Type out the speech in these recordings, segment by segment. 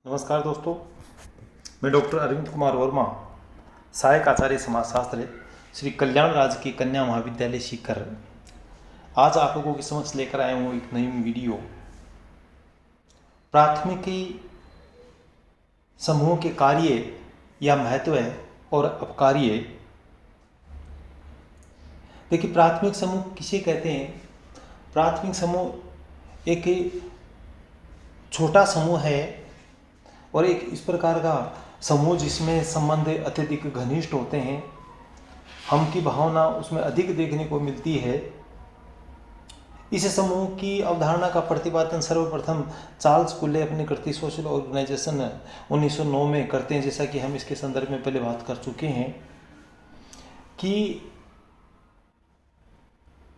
नमस्कार दोस्तों, मैं डॉक्टर अरविंद कुमार वर्मा, सहायक आचार्य समाजशास्त्र, श्री कल्याण राज की कन्या महाविद्यालय सीकर। आज आप लोगों के समक्ष लेकर आया हूँ एक नई वीडियो। प्राथमिकी समूह के कार्य या महत्व और अपकार्य। देखिए, प्राथमिक समूह किसे कहते हैं? प्राथमिक समूह एक छोटा समूह है और एक इस प्रकार का समूह जिसमें संबंध अत्यधिक घनिष्ठ होते हैं। हम की भावना उसमें अधिक देखने को मिलती है। इस समूह की अवधारणा का प्रतिपादन सर्वप्रथम चार्ल्स कुले अपने कृति सोशल ऑर्गेनाइजेशन 1909 में करते हैं, जैसा कि हम इसके संदर्भ में पहले बात कर चुके हैं कि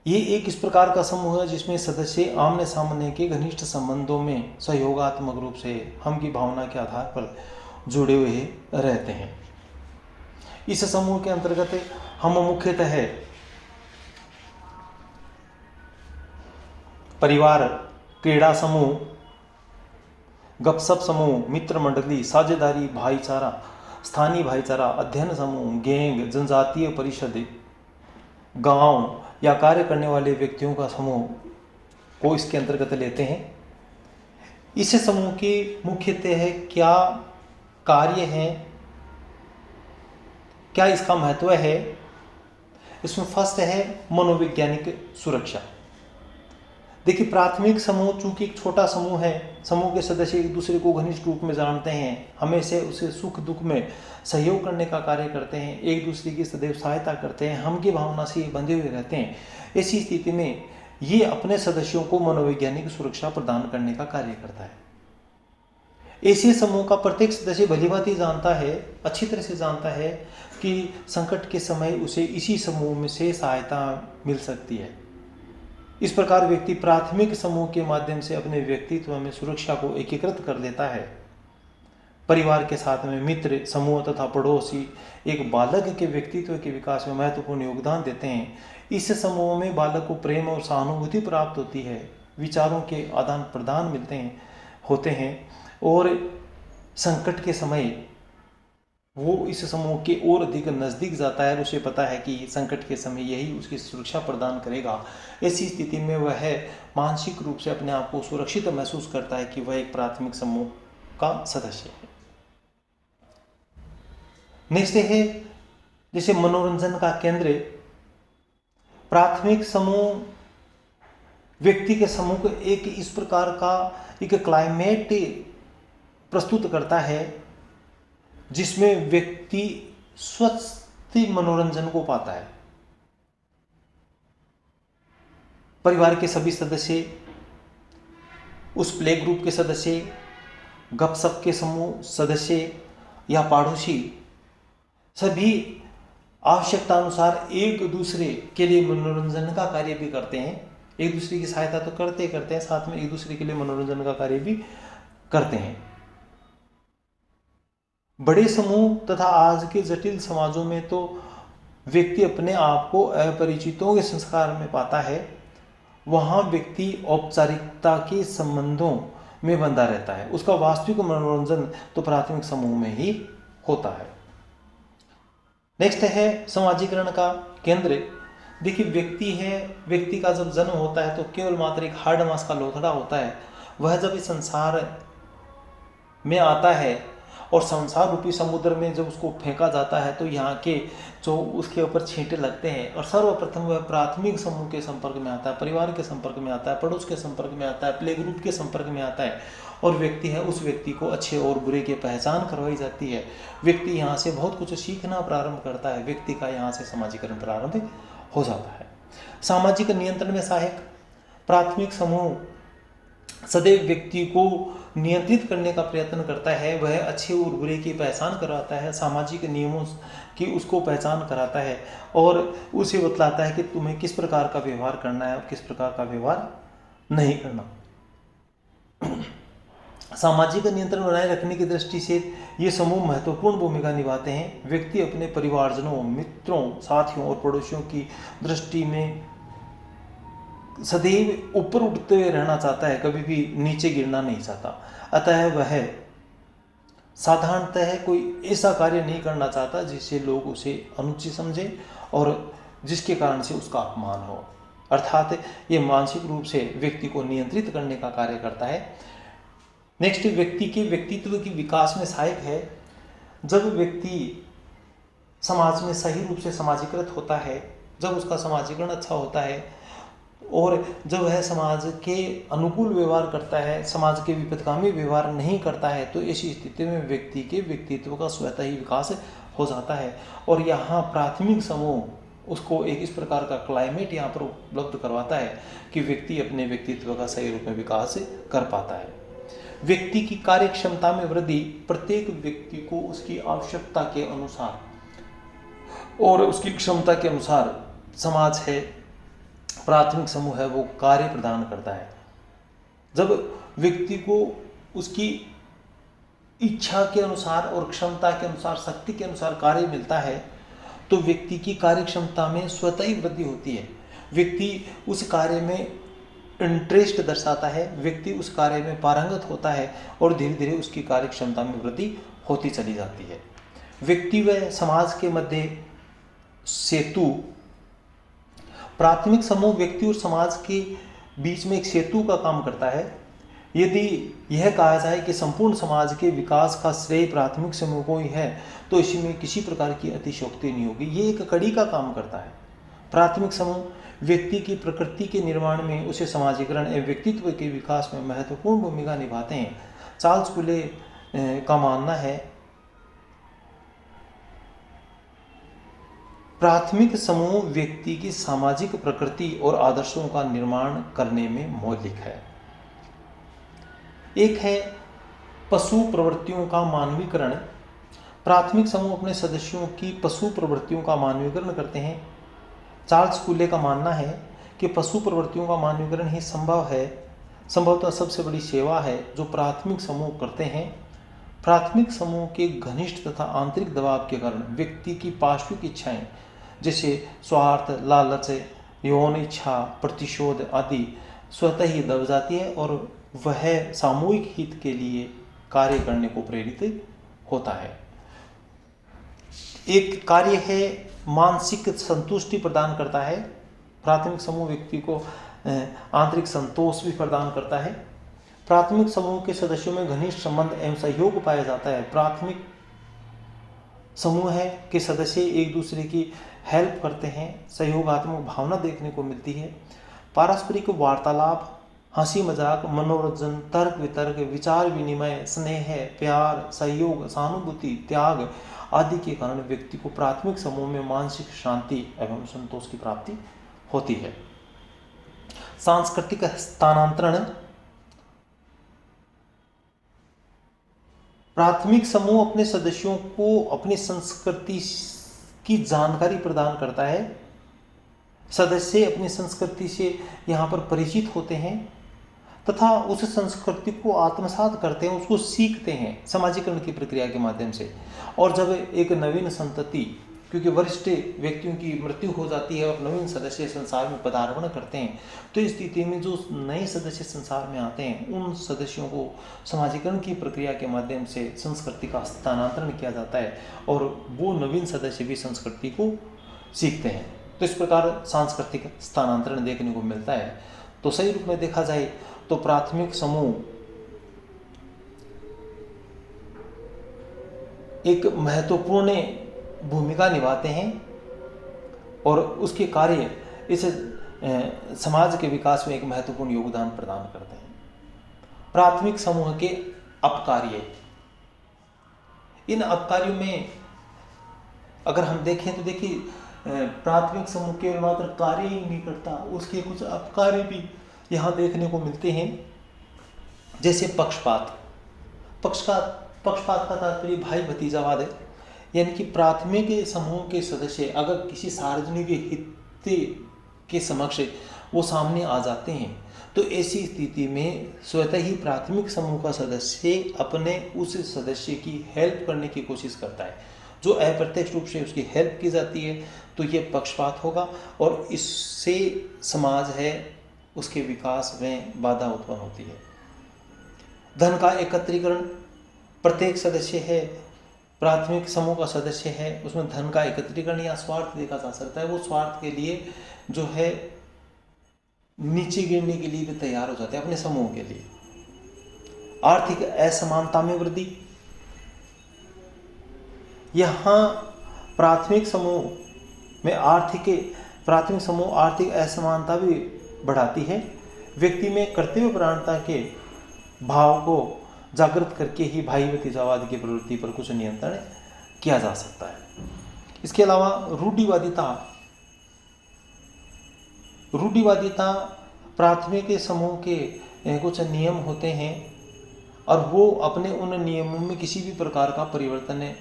ये एक इस प्रकार का समूह है जिसमें सदस्य आमने सामने के घनिष्ठ संबंधों में सहयोगात्मक रूप से हम की भावना के आधार पर जुड़े हुए रहते हैं। इस समूह के अंतर्गत हम मुख्यतः परिवार, क्रीड़ा समूह, गपशप समूह, मित्र मंडली, साझेदारी, भाईचारा, स्थानीय भाईचारा, अध्ययन समूह, गैंग, जनजातीय परिषद, गांव या कार्य करने वाले व्यक्तियों का समूह को इसके अंतर्गत लेते हैं। इस समूह की मुख्यतः क्या कार्य हैं, क्या इसका महत्व है? इसमें फर्स्ट है मनोवैज्ञानिक सुरक्षा। देखिए, प्राथमिक समूह चूंकि एक छोटा समूह है, समूह के सदस्य एक दूसरे को घनिष्ठ रूप में जानते हैं, हमेशा उसे सुख दुख में सहयोग करने का कार्य करते हैं, एक दूसरे की सदैव सहायता करते हैं, हम की भावना से बंधे हुए रहते हैं। ऐसी स्थिति में ये अपने सदस्यों को मनोवैज्ञानिक सुरक्षा प्रदान करने का कार्य करता है। ऐसे समूह का प्रत्येक सदस्य भलीभांति जानता है, अच्छी तरह से जानता है कि संकट के समय उसे इसी समूह में से सहायता मिल सकती है। इस प्रकार व्यक्ति प्राथमिक समूह के माध्यम से अपने व्यक्तित्व में सुरक्षा को एकीकृत कर लेता है। परिवार के साथ में मित्र समूह तथा पड़ोसी एक बालक के व्यक्तित्व के विकास में महत्वपूर्ण योगदान देते हैं। इस समूह में बालक को प्रेम और सहानुभूति प्राप्त होती है, विचारों के आदान प्रदान होते हैं और संकट के समय वो इस समूह के और अधिक नज़दीक जाता है और उसे पता है कि संकट के समय यही उसकी सुरक्षा प्रदान करेगा। ऐसी स्थिति में वह मानसिक रूप से अपने आप को सुरक्षित महसूस करता है कि वह एक प्राथमिक समूह का सदस्य है। नेक्स्ट है जैसे मनोरंजन का केंद्र। प्राथमिक समूह व्यक्ति के समूह को एक इस प्रकार का एक क्लाइमेट प्रस्तुत करता है जिसमें व्यक्ति स्वस्थ मनोरंजन को पाता है। परिवार के सभी सदस्य, उस प्ले ग्रुप के सदस्य, गपशप के समूह सदस्य या पड़ोसी सभी आवश्यकता अनुसार एक दूसरे के लिए मनोरंजन का कार्य भी करते हैं। एक दूसरे की सहायता तो करते हैं, साथ में एक दूसरे के लिए मनोरंजन का कार्य भी करते हैं। बड़े समूह तथा आज के जटिल समाजों में तो व्यक्ति अपने आप को अपरिचितों के संस्कार में पाता है। वहाँ व्यक्ति औपचारिकता के संबंधों में बंधा रहता है। उसका वास्तविक मनोरंजन तो प्राथमिक समूह में ही होता है। नेक्स्ट है समाजीकरण का केंद्र। देखिए, व्यक्ति का जब जन्म होता है तो केवल मात्र एक हाड़ मांस का लोथड़ा होता है। वह जब इस संसार में आता है और संसार रूपी समुद्र में जब उसको फेंका जाता है तो यहाँ के जो उसके ऊपर छींटे लगते हैं और सर्वप्रथम वह प्राथमिक समूह के संपर्क में आता है, परिवार के संपर्क में आता है, पड़ोस के संपर्क में आता है, प्ले ग्रुप के संपर्क में आता है और व्यक्ति है उस व्यक्ति को अच्छे और बुरे की पहचान करवाई जाती है। व्यक्ति यहाँ से बहुत कुछ सीखना प्रारंभ करता है। व्यक्ति का यहाँ से समाजीकरण प्रारंभ हो जाता है। सामाजिक नियंत्रण में सहायक प्राथमिक समूह सदैव व्यक्ति को नियंत्रित करने का प्रयत्न करता है। वह अच्छे और बुरे की पहचान कराता है, सामाजिक नियमों की उसको पहचान कराता है और उसे बतलाता है कि तुम्हें किस प्रकार का व्यवहार करना है और किस प्रकार का व्यवहार नहीं करना। सामाजिक नियंत्रण बनाए रखने की दृष्टि से ये समूह महत्वपूर्ण भूमिका निभाते हैं। व्यक्ति अपने परिवारजनों, मित्रों, साथियों और पड़ोसियों की दृष्टि में सदैव ऊपर उठते हुए रहना चाहता है, कभी भी नीचे गिरना नहीं चाहता। अतः वह साधारणतः कोई ऐसा कार्य नहीं करना चाहता जिससे लोग उसे अनुचित समझे और जिसके कारण से उसका अपमान हो। अर्थात ये मानसिक रूप से व्यक्ति को नियंत्रित करने का कार्य करता है। नेक्स्ट, व्यक्ति के व्यक्तित्व के विकास में सहायक है। जब व्यक्ति समाज में सही रूप से समाजीकृत होता है, जब उसका समाजीकरण अच्छा होता है और जब वह समाज के अनुकूल व्यवहार करता है, समाज के विपथगामी व्यवहार नहीं करता है, तो ऐसी स्थिति में व्यक्ति के व्यक्तित्व का स्वतः ही विकास हो जाता है। और यहाँ प्राथमिक समूह उसको एक इस प्रकार का क्लाइमेट यहाँ पर उपलब्ध करवाता है कि व्यक्ति अपने व्यक्तित्व का सही रूप में विकास कर पाता है। व्यक्ति की कार्य क्षमता में वृद्धि प्रत्येक व्यक्ति को उसकी आवश्यकता के अनुसार और उसकी क्षमता के अनुसार समाज है, प्राथमिक समूह है, वो कार्य प्रदान करता है। जब व्यक्ति को उसकी इच्छा के अनुसार और क्षमता के अनुसार, शक्ति के अनुसार कार्य मिलता है तो व्यक्ति की कार्य क्षमता में स्वतः ही वृद्धि होती है। व्यक्ति उस कार्य में इंटरेस्ट दर्शाता है, व्यक्ति उस कार्य में पारंगत होता है और धीरे धीरे उसकी कार्य क्षमता में वृद्धि होती चली जाती है। व्यक्ति व समाज के मध्य सेतु, प्राथमिक समूह व्यक्ति और समाज के बीच में एक सेतु का काम करता है। यदि यह कहा जाए कि संपूर्ण समाज के विकास का श्रेय प्राथमिक समूह को ही है तो इसमें किसी प्रकार की अतिशयोक्ति नहीं होगी। ये एक कड़ी का काम करता है। प्राथमिक समूह व्यक्ति की प्रकृति के निर्माण में, उसे समाजीकरण एवं व्यक्तित्व के विकास में महत्वपूर्ण भूमिका निभाते हैं। चार्ल्स फूले का मानना है प्राथमिक समूह व्यक्ति की सामाजिक प्रकृति और आदर्शों का निर्माण करने में मौलिक है। एक है पशु प्रवृत्तियों का मानवीकरण। प्राथमिक समूह अपने सदस्यों की पशु प्रवृत्तियों का मानवीकरण करते हैं। चार्ल्स फूले का मानना है कि पशु प्रवृत्तियों का मानवीकरण ही संभव है, संभवतः सबसे बड़ी सेवा है जो प्राथमिक समूह करते हैं। प्राथमिक समूह के घनिष्ठ तथा आंतरिक दबाव के कारण व्यक्ति की पार्श्विक इच्छाएं जैसे स्वार्थ, लालच, यौन इच्छा, प्रतिशोध आदि स्वतः ही दब जाती है और वह सामूहिक हित के लिए कार्य करने को प्रेरित होता है। एक कार्य है मानसिक संतुष्टि प्रदान करता है। प्राथमिक समूह व्यक्ति को आंतरिक संतोष भी प्रदान करता है। प्राथमिक समूह के सदस्यों में घनिष्ठ संबंध एवं सहयोग पाया जाता है। प्राथमिक समूह के सदस्य एक दूसरे की हेल्प करते हैं, सहयोगात्मक भावना देखने को मिलती है। पारस्परिक वार्तालाप, हंसी मजाक, मनोरंजन, तर्क वितर्क, विचार विनिमय, स्नेह, प्यार, सहयोग, सहानुभूति, त्याग आदि के कारण व्यक्ति को प्राथमिक समूह में मानसिक शांति एवं संतोष की प्राप्ति होती है। सांस्कृतिक स्थानांतरण। प्राथमिक समूह अपने सदस्यों को अपनी संस्कृति की जानकारी प्रदान करता है। सदस्य अपनी संस्कृति से यहाँ पर परिचित होते हैं तथा उस संस्कृति को आत्मसात करते हैं, उसको सीखते हैं समाजीकरण की प्रक्रिया के माध्यम से। और जब एक नवीन संतति, क्योंकि वरिष्ठ व्यक्तियों की मृत्यु हो जाती है और नवीन सदस्य संसार में पदार्पण करते हैं, तो इस स्थिति में जो नए सदस्य संसार में आते हैं उन सदस्यों को समाजीकरण की प्रक्रिया के माध्यम से संस्कृति का स्थानांतरण किया जाता है और वो नवीन सदस्य भी संस्कृति को सीखते हैं। तो इस प्रकार सांस्कृतिक स्थानांतरण देखने को मिलता है। तो सही रूप में देखा जाए तो प्राथमिक समूह एक महत्वपूर्ण भूमिका निभाते हैं और उसके कार्य इस समाज के विकास में एक महत्वपूर्ण योगदान प्रदान करते हैं। प्राथमिक समूह के अपकार्य। इन अपकार्यों में अगर हम देखें तो देखिए प्राथमिक समूह केवल मात्र कार्य ही नहीं करता, उसके कुछ अपकार्य भी यहाँ देखने को मिलते हैं। जैसे पक्षपात का तात्पर्य भाई भतीजावाद है, यानी कि प्राथमिक समूह के सदस्य अगर किसी सार्वजनिक हित के समक्ष वो सामने आ जाते हैं तो ऐसी स्थिति में स्वतः ही प्राथमिक समूह का सदस्य अपने उस सदस्य की हेल्प करने की कोशिश करता है। जो अप्रत्यक्ष रूप से उसकी हेल्प की जाती है तो ये पक्षपात होगा और इससे समाज है उसके विकास में बाधा उत्पन्न होती है। धन का एकत्रीकरण। प्रत्येक सदस्य है, प्राथमिक समूह का सदस्य है, उसमें धन का एकत्रीकरण या स्वार्थ देखा जा सकता है। वो स्वार्थ के लिए जो है नीचे गिरने के लिए भी तैयार हो जाते हैं अपने समूह के लिए। आर्थिक असमानता में वृद्धि, यहाँ प्राथमिक समूह आर्थिक असमानता भी बढ़ाती है। व्यक्ति में कर्तव्य परायणता के भाव को जागृत करके ही भाई भतीजावाद की प्रवृत्ति पर कुछ नियंत्रण किया जा सकता है। इसके अलावा रूढ़िवादिता प्राथमिक समूह के कुछ नियम होते हैं और वो अपने उन नियमों में किसी भी प्रकार का परिवर्तन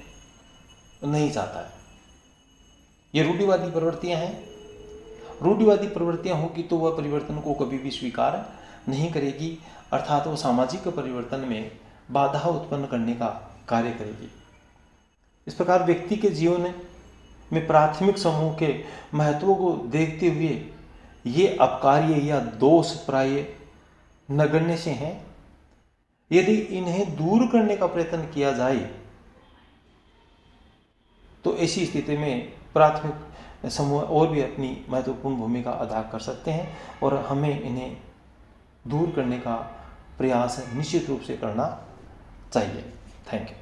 नहीं चाहता है। ये रूढ़िवादी प्रवृत्तियां हैं। रूढ़िवादी प्रवृत्तियां होगी तो वह परिवर्तन को कभी भी स्वीकार नहीं करेगी, अर्थात वो सामाजिक परिवर्तन में बाधा उत्पन्न करने का कार्य करेगी। इस प्रकार व्यक्ति के जीवन में प्राथमिक समूह के महत्व को देखते हुए ये अपकार्य या दोषप्राय नगण्य से हैं। यदि इन्हें दूर करने का प्रयत्न किया जाए तो ऐसी स्थिति में प्राथमिक समूह और भी अपनी महत्वपूर्ण भूमिका अदा कर सकते हैं और हमें इन्हें दूर करने का प्रयास निश्चित रूप से करना चाहिए। Thank you.